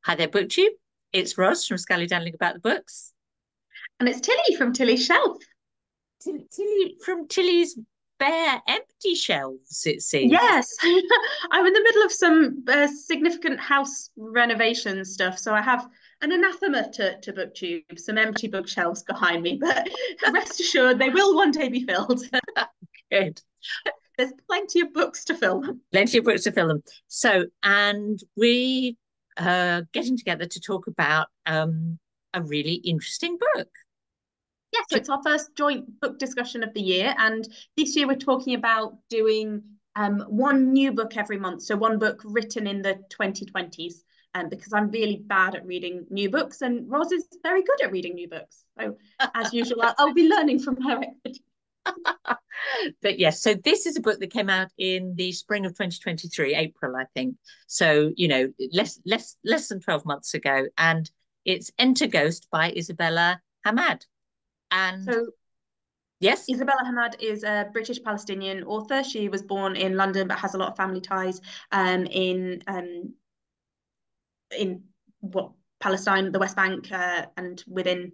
Hi there, BookTube. It's Ros from Scully Danling About the Books. And it's Tilly from Tilly's Shelf. Tilly from Tilly's bare, empty shelves, it seems. Yes, I'm in the middle of some significant house renovation stuff. So I have an anathema to BookTube, some empty bookshelves behind me, but rest assured they will one day be filled. Good. There's plenty of books to fill. Plenty of books to fill them. So, and we are getting together to talk about a really interesting book. Yeah, so it's our first joint book discussion of the year. And this year we're talking about doing one new book every month. So one book written in the 2020s, because I'm really bad at reading new books and Ros is very good at reading new books. So as usual, I'll be learning from her expertise. But yes, so this is a book that came out in the spring of 2023, April, I think. So, less than 12 months ago. And it's Enter Ghost by Isabella Hammad. And So yes, Isabella Hammad is a British Palestinian author. She was born in London but has a lot of family ties in what Palestine, the West Bank, and within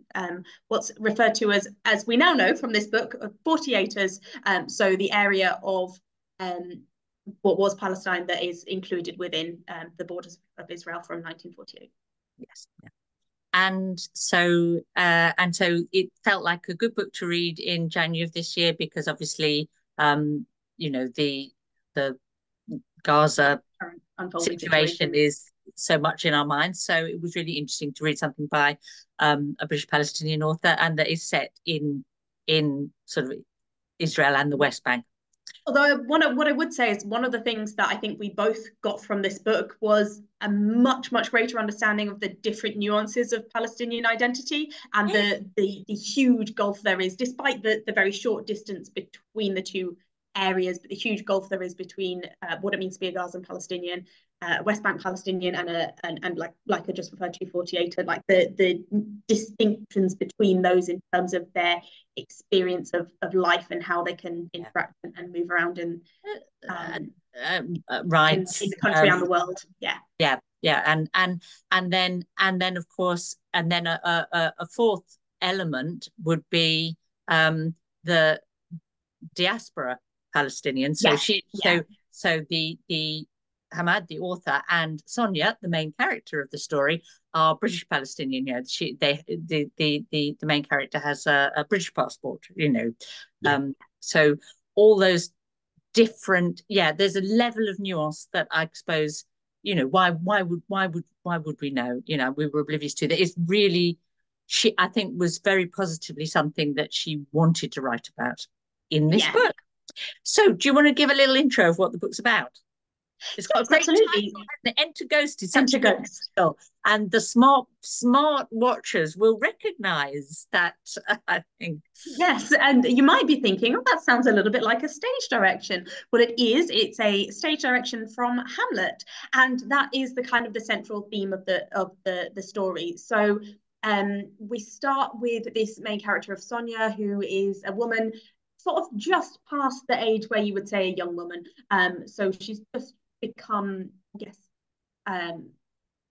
what's referred to as we now know from this book, 40 acres. So the area of what was Palestine that is included within the borders of Israel from 1948. yes. And so it felt like a good book to read in January of this year because obviously um the Gaza Current unfolding situation situation. is so much in our minds, so it was really interesting to read something by a British Palestinian author and that is set in sort of Israel and the West Bank. Although what I would say is one of the things that I think we both got from this book was a much greater understanding of the different nuances of Palestinian identity and Yeah, the huge gulf there is, despite the very short distance between the two areas, but the huge gulf there is between what it means to be a Gazan Palestinian, West Bank Palestinian, and like I just referred to 48, like the distinctions between those in terms of their experience of life and how they can yeah. interact and move around Uh, um, in rights. the country and the world. Yeah. Yeah, yeah, and then of course, and then a fourth element would be the diaspora Palestinian. So Yes. she, Yeah. so the Hamad, the author, and Sonia, the main character of the story, are British Palestinian. The main character has a British passport. Yeah. So all those different, yeah, there's a level of nuance that I suppose, why would we know? We were oblivious to that. It's really, she, I think, was very positively something that she wanted to write about in this Yeah. book. So do you want to give a little intro of what the book's about? It's got a Yes, great absolutely. title. The Enter Ghost is such a Enter good Ghost. title, and the smart watchers will recognise that. I think. Yes, and you might be thinking, oh, that sounds a little bit like a stage direction. Well, it is. It's a stage direction from Hamlet, and that is the kind of the central theme of the story. So, we start with this main character of Sonia, who is a woman, sort of just past the age where you would say a young woman. So she's just become, I guess, um,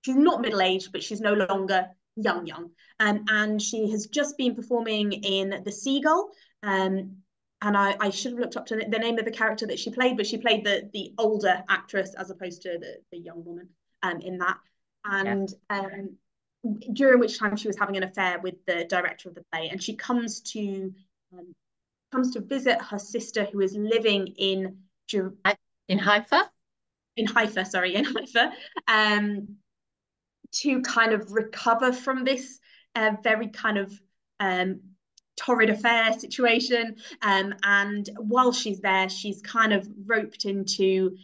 she's not middle aged, but she's no longer young. And she has just been performing in The Seagull. And I should have looked up to the name of the character that she played, but she played the older actress as opposed to the young woman in that. Yeah, And during which time she was having an affair with the director of the play, and she um, comes to visit her sister who is living in Haifa. in Haifa, sorry, in Haifa, to kind of recover from this very kind of um, torrid affair situation. And while she's there, she's kind of roped into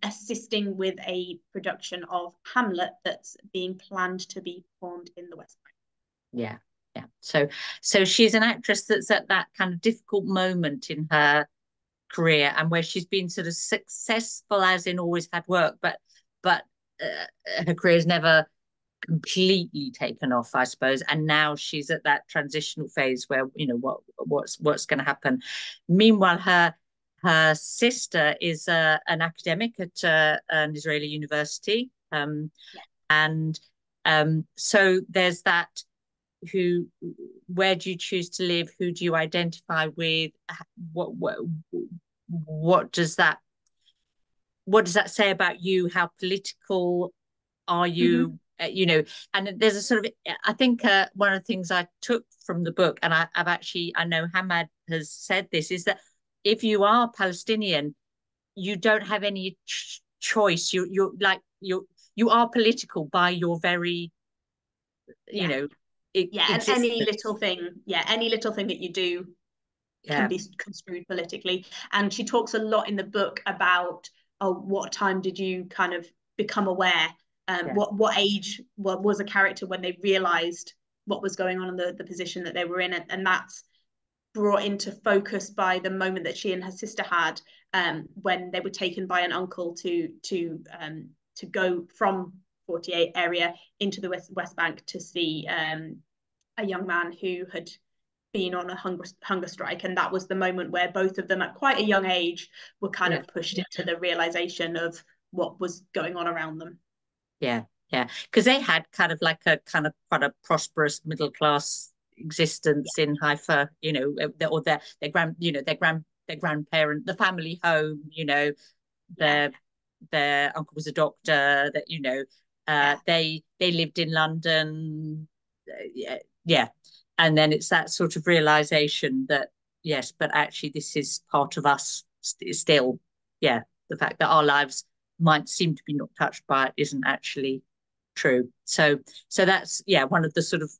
assisting with a production of Hamlet that's being planned to be performed in the West Bank. Yeah, yeah. So she's an actress that's at that kind of difficult moment in her career and where she's been sort of successful as in always had work, but her career's never completely taken off, I suppose. And now she's at that transitional phase where what's going to happen. Meanwhile, her sister is an academic at an Israeli university, Yeah. and So there's that, who, where do you choose to live? Who do you identify with? What what does that what does that say about you? How political are Mm-hmm. you? And there's a sort of, I think one of the things I took from the book, and I've actually, I know Hammad has said this, is that if you are Palestinian, you don't have any choice. You are political by your very, you Yeah. know, Yeah, and existence. any little thing that you do can Yeah, be construed politically. And she talks a lot in the book about, oh, what time did you kind of become aware? yeah, What age was a character when they realized what was going on in the position that they were in, and that's brought into focus by the moment that she and her sister had, when they were taken by an uncle to go from 48 area into the West Bank to see a young man who had been on a hunger strike, and that was the moment where both of them at quite a young age were kind yeah, of pushed into the realization of what was going on around them. yeah, yeah. Because they had kind of like a kind of quite a prosperous middle class existence in Haifa, or their grandparent, the family home, Yeah, their their uncle was a doctor, that yeah, they lived in London. Yeah, yeah. And then it's that sort of realization that, yes, but actually this is part of us still. Yeah, the fact that our lives might seem to be not touched by it isn't actually true. So that's, yeah, one of the sort of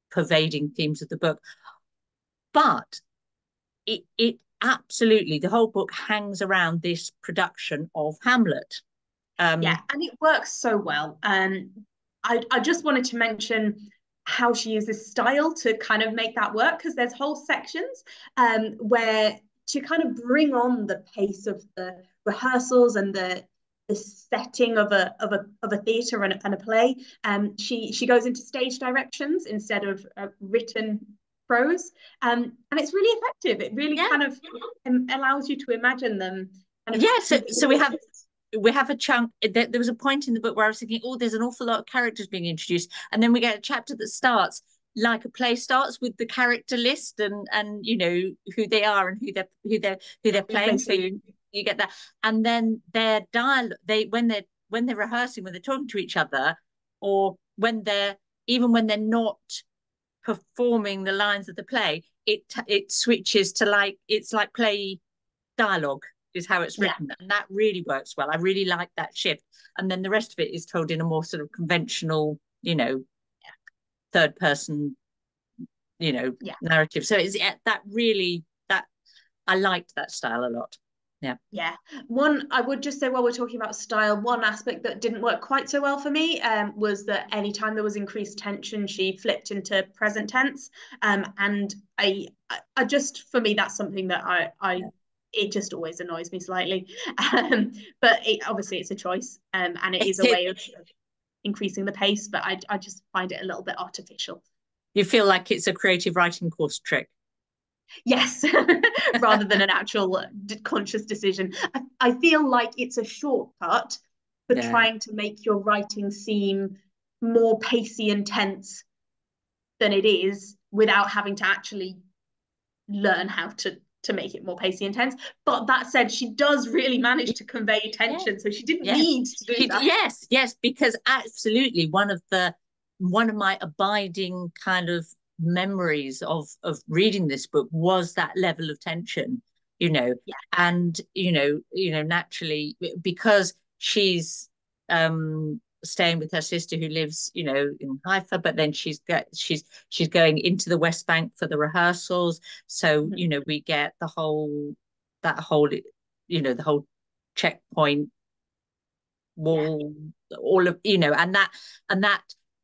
pervading themes of the book. But it absolutely, the whole book hangs around this production of Hamlet. yeah, um and it works so well. I just wanted to mention how she uses style to kind of make that work, because there's whole sections where to kind of bring on the pace of the rehearsals and the setting of a theatre and a play. She goes into stage directions instead of written prose, and it's really effective. It really yeah, kind of allows you to imagine them kind of yeah, so moving. we have a chunk. There was a point in the book where I was thinking, oh, there's an awful lot of characters being introduced, and then we get a chapter that starts like a play starts, with the character list, and who they are and who they're Who's playing. So basically you get that, and then their dialogue. When they're rehearsing, when they're talking to each other, or when they're not performing the lines of the play, it switches to, like, it's like play dialogue is how it's yeah, written, and that really works well. I really like that shift. And then the rest of it is told in a more sort of conventional, third person, yeah, narrative. So it's, yeah, that really, that I liked that style a lot. Yeah, yeah. One, I would just say, while we're talking about style, one aspect that didn't work quite so well for me was that anytime there was increased tension, she flipped into present tense. And I just, for me, that's something that yeah, it just always annoys me slightly. But obviously it's a choice, and it is a it, way of increasing the pace, but I just find it a little bit artificial. you feel like it's a creative writing course trick. Yes, rather than an actual conscious decision. I feel like it's a shortcut for Yeah, trying to make your writing seem more pacey and tense than it is, without having to actually learn how to make it more pacey and tense. But that said, she does really manage to convey yeah, tension, so she didn't yes. need to do that. Yes, because absolutely one of my abiding kind of memories of reading this book was that level of tension, you know, Yeah. and naturally, because she's staying with her sister who lives, in Haifa, but then she's going into the West Bank for the rehearsals. So, Mm-hmm. we get the whole checkpoint Yeah. wall, all of, and that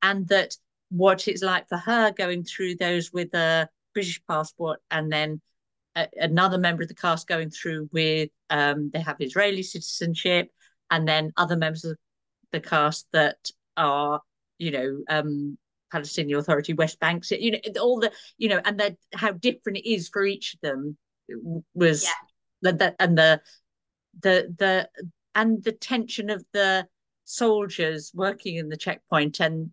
and that what it's like for her going through those with a British passport, and then another member of the cast going through with, they have Israeli citizenship, and then other members of the cast that are, Palestinian Authority, West Bank, all the, and that how different it is for each of them Yeah. was that, and the and the tension of the soldiers working in the checkpoint, and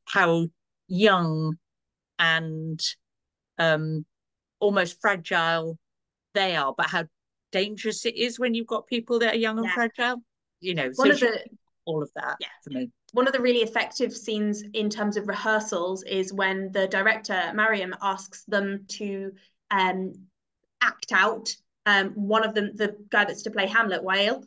how young and almost fragile they are, but how dangerous it is when you've got people that are young and Yeah. fragile. One So of the all of that for me. One of the really effective scenes in terms of rehearsals is when the director, Mariam, asks them to act out. One of them, the guy that's to play Hamlet, Whale,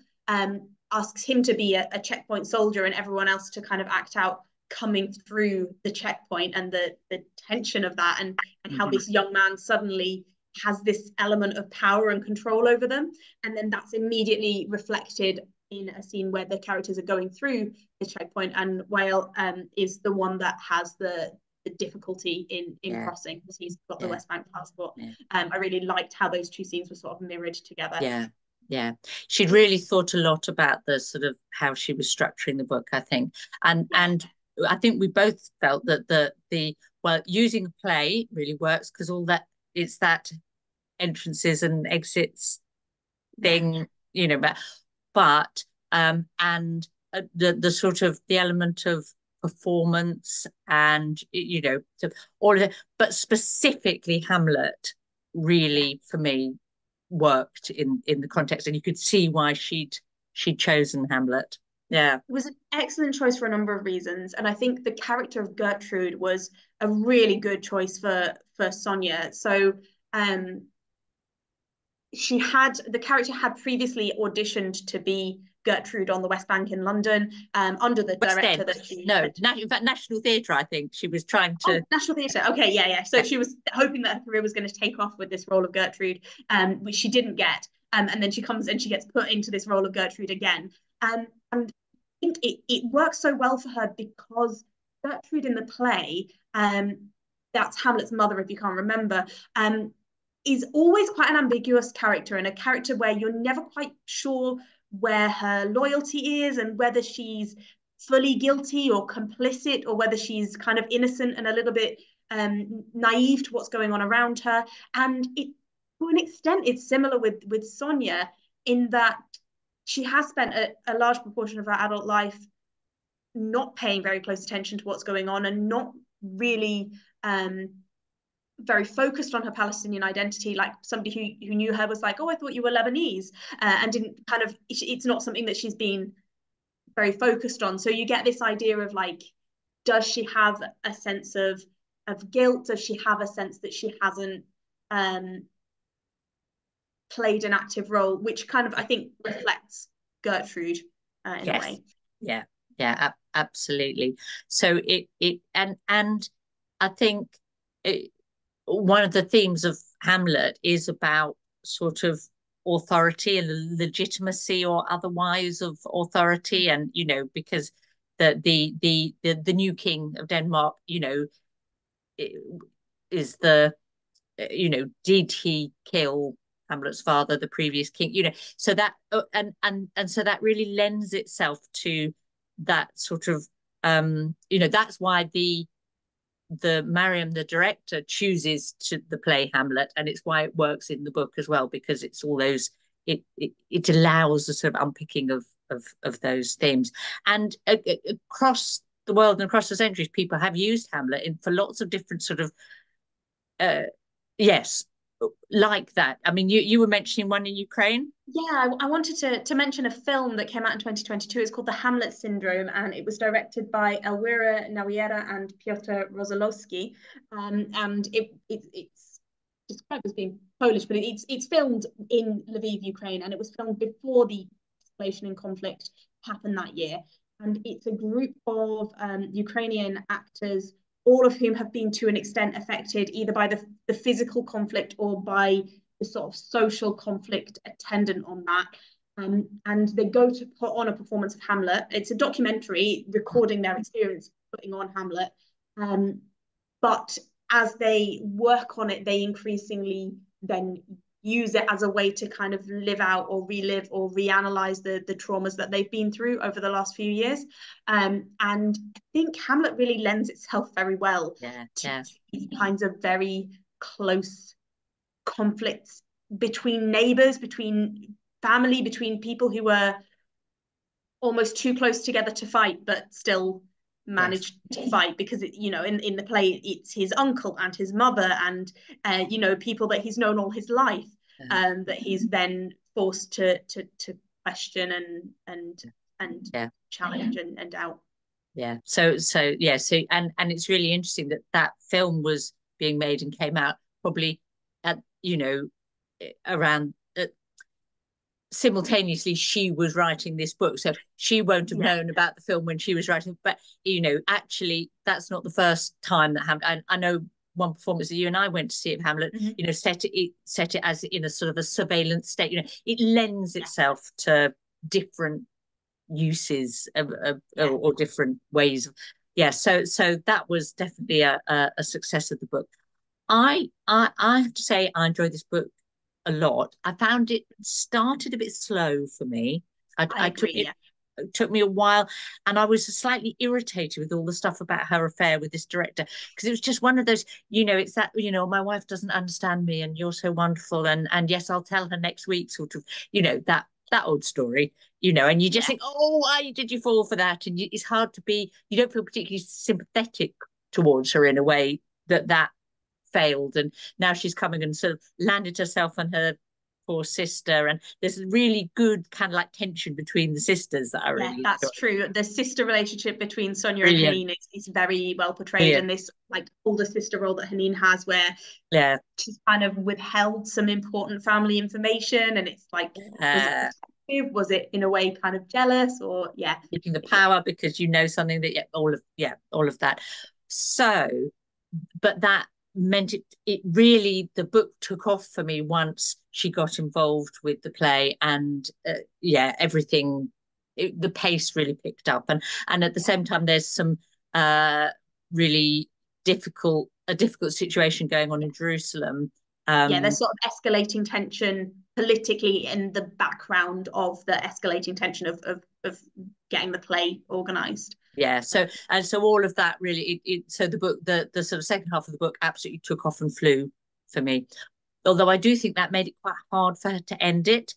asks him to be a checkpoint soldier and everyone else to kind of act out coming through the checkpoint, and the tension of that, and how this young man suddenly has this element of power and control over them. And then that's immediately reflected in a scene where the characters are going through the checkpoint, and Whale is the one that has the difficulty in crossing, because he's got the West Bank passport. I really liked how those two scenes were sort of mirrored together. Yeah, she'd really thought a lot about the sort of how she was structuring the book, I think. And I think we both felt that the well, using a play really works, because all that, it's that entrances and exits thing, but and the sort of the element of performance and all of it, but specifically Hamlet really for me worked in the context, and you could see why she'd chosen Hamlet. It was an excellent choice for a number of reasons, and I think the character of Gertrude was a really good choice for Sonia. So the character had previously auditioned to be Gertrude on the West Bank in London, under the director that she in fact, National Theatre, I think she was trying to. National Theatre. Okay, yeah. So she was hoping that her career was going to take off with this role of Gertrude, which she didn't get. And then she comes and she gets put into this role of Gertrude again. And I think it works so well for her because Gertrude in the play, that's Hamlet's mother, if you can't remember, is always quite an ambiguous character, and a character where you're never quite sure where her loyalty is and whether she's fully guilty or complicit, or whether she's kind of innocent and a little bit naive to what's going on around her. And to an extent, it's similar with Sonia, in that she has spent a large proportion of her adult life not paying very close attention to what's going on, and not really very focused on her Palestinian identity. Like somebody who knew her was like, oh, I thought you were Lebanese, and didn't kind of, it's not something that she's been very focused on. So you get this idea of like, does she have a sense of guilt? Does she have a sense that she hasn't played an active role, which kind of, I think, reflects Gertrude in a way. Yeah, absolutely. So and I think one of the themes of Hamlet is about sort of authority and the legitimacy or otherwise of authority, and because the new king of Denmark, is the did he kill Hamlet's father, the previous king? So that and so that really lends itself to that sort of that's why the Mariam, the director, chooses the play Hamlet, and it's why it works in the book as well, because it's all those, it allows the sort of unpicking of those themes. And across the world and across the centuries, people have used Hamlet for lots of different sort of like that. I mean, you were mentioning one in Ukraine. Yeah, I wanted to mention a film that came out in 2022. It's called The Hamlet Syndrome, and it was directed by Elwira Nawiera and Piotr Rozalowski. And it's described as being Polish, but it's filmed in Lviv, Ukraine, and it was filmed before the escalation in conflict happened that year. And it's a group of Ukrainian actors, all of whom have been to an extent affected either by the physical conflict or by the sort of social conflict attendant on that. And they go to put on a performance of Hamlet. It's a documentary recording their experience putting on Hamlet. But as they work on it, they increasingly then use it as a way to kind of live out or relive or reanalyze the traumas that they've been through over the last few years. And I think Hamlet really lends itself very well to these kinds of very close conflicts between neighbors, between family, between people who were almost too close together to fight, but still Yes. manage to fight, because in the play it's his uncle and his mother and people that he's known all his life, that he's then forced to question and Yeah. challenge and doubt. Yeah. So yeah. So and it's really interesting that that film was being made and came out probably at around simultaneously she was writing this book, so she won't have known about the film when she was writing. But actually, that's not the first time that Hamlet. I know one performance that you and I went to see of Hamlet. Set it as in a sort of a surveillance state. It lends itself to different uses or different ways of. Yeah. So that was definitely a success of the book. I have to say I enjoyed this book a lot. I found it started a bit slow for me. I agree. It took me a while, and I was slightly irritated with all the stuff about her affair with this director, because it was just one of those, it's that, my wife doesn't understand me and you're so wonderful, and yes, I'll tell her next week, sort of, that old story, and you just think, oh, why did you fall for that? And it's hard to be, you don't feel particularly sympathetic towards her in a way that failed, and now she's coming and sort of landed herself on her poor sister, and there's really good kind of like tension between the sisters that I really that's enjoy. true. The sister relationship between Sonia and Brilliant. Hanine is very well portrayed, Brilliant. and this like older sister role that Hanine has, where she's kind of withheld some important family information, and it's like, was it protective? Was it in a way kind of jealous, or keeping the power because something that all of that. So, but that meant it really, the book took off for me once she got involved with the play, and everything, the pace really picked up, and at the same time there's some really difficult situation going on in Jerusalem. There's sort of escalating tension politically in the background of the escalating tension of getting the play organized. So all of that really, so the book, the sort of second half of the book absolutely took off and flew for me. Although I do think that made it quite hard for her to end it.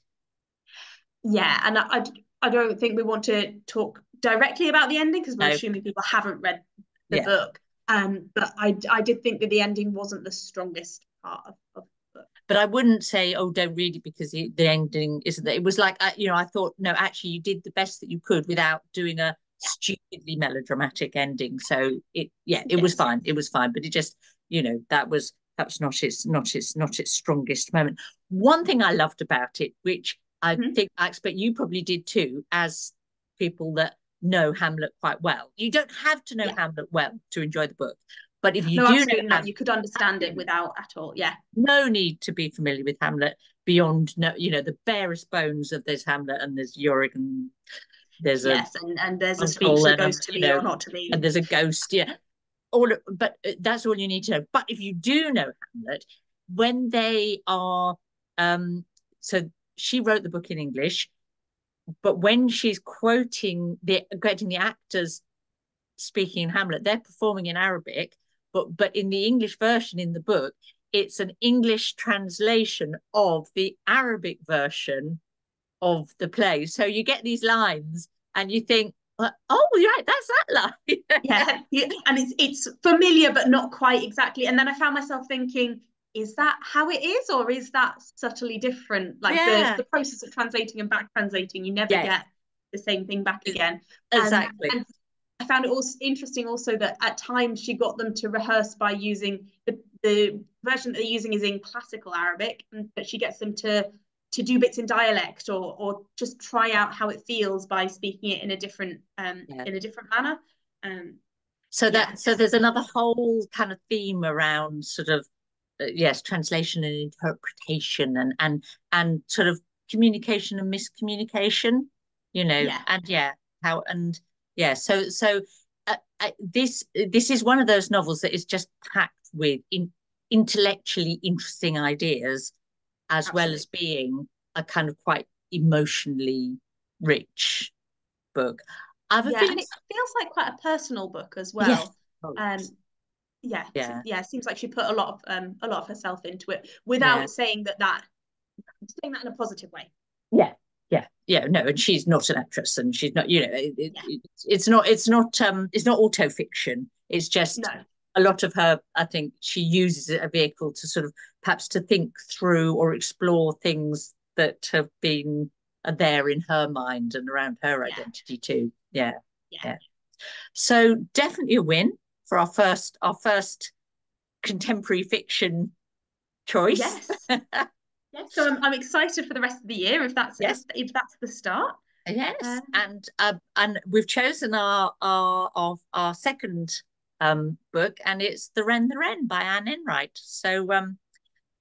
Yeah, and I don't think we want to talk directly about the ending, because we're assuming people haven't read the book. But I did think that the ending wasn't the strongest part of the book. But I wouldn't say, oh, don't read it because the ending isn't there. It was like, I thought, no, actually, you did the best that you could without doing a stupidly melodramatic ending. So it was fine. It was fine. But it just, that was perhaps not its strongest moment. One thing I loved about it, which I think I expect you probably did too, as people that know Hamlet quite well. You don't have to know Hamlet well to enjoy the book. But if you do know you could understand it without at all. No need to be familiar with Hamlet beyond the barest bones of there's Hamlet and there's Yorick and there's and there's a speech that goes to be or not to be, and there's a ghost. But that's all you need to know. But if you do know Hamlet, when they are so she wrote the book in English, but when she's getting the actors speaking in Hamlet, they're performing in Arabic, but in the English version in the book, it's an English translation of the Arabic version of the play. So you get these lines and you think, oh, right, that's that line. And it's familiar, but not quite exactly. And then I found myself thinking, is that how it is, or is that subtly different? Like the process of translating and back translating, you never get the same thing back again. Exactly. And I found it also interesting also that at times she got them to rehearse by using the version that they're using is in classical Arabic, but she gets them to do bits in dialect or just try out how it feels by speaking it in a different manner. So there's another whole kind of theme around sort of translation and interpretation and sort of communication and miscommunication, this is one of those novels that is just packed with intellectually interesting ideas, as Absolutely. Well as being a kind of quite emotionally rich book. And it feels like quite a personal book as well. It seems like she put a lot of herself into it without saying that in a positive way. yeah, no, and she's not an actress, and she's not, Yeah. it's not auto fiction. It's just No. a lot of her. I think she uses it a vehicle to sort of perhaps to think through or explore things that have been are there in her mind and around her Yeah. identity too. Yeah, Yeah. yeah. So definitely a win for our first contemporary fiction choice. Yes. Yes. So I'm excited for the rest of the year if that's Yes. if that's the start. Yes, Um, and we've chosen our second book, and it's the Wren by Anne Enright. So well,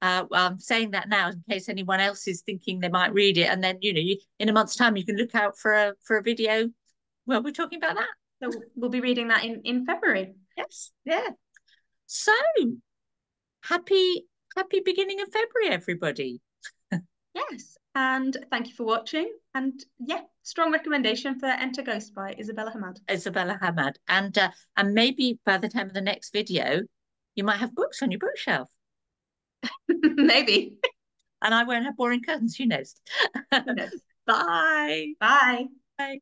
I'm saying that now in case anyone else is thinking they might read it, and then in a month's time you can look out for a video. Well, we're talking about that. so we'll be reading that in February. Yes, yeah. So happy beginning of February, everybody. Yes. And thank you for watching. And yeah, strong recommendation for Enter Ghost by Isabella Hammad. Isabella Hammad, and maybe by the time of the next video, you might have books on your bookshelf. Maybe. And I won't have boring curtains, who knows? Who knows? Bye. Bye. Bye.